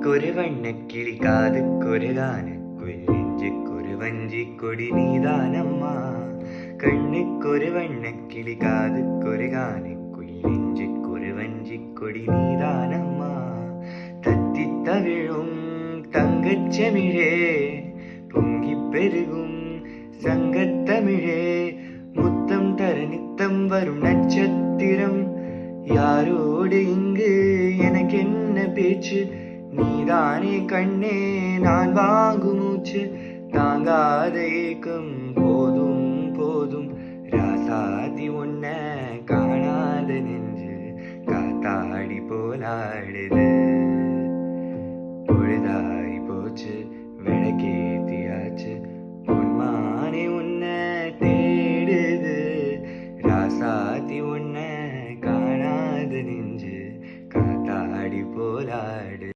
கண்ணுக்கொரு வண்ணக்கிளி காதுக்கொரு கானக்குயில் நெஞ்சுக்கொரு வஞ்சிக் கொடி நீதானம்மா. கண்ணுக்கொரு வண்ணக்கிளி காதுக்கொரு கானக்குயில் நெஞ்சுக்கொரு வஞ்சிக் கொடி நீதானம்மா. தத்தித் தவிழும் தங்கச் செமிழே, பொங்கிப் பெருகும் சங்கத்தமிழே, முத்தம் தர நித்தம் வரும் நட்சத்திரம், யாரோடு இங்கு எனக்கென்ன பேச்சு, நீதானே கண்ணே நான் வாங்கும் மூச்சு. தாங்காத ஏக்கம் போதும் போதும், ராசாதி உன்ன காணாத நெஞ்சு காத்தாடி போலாடுது.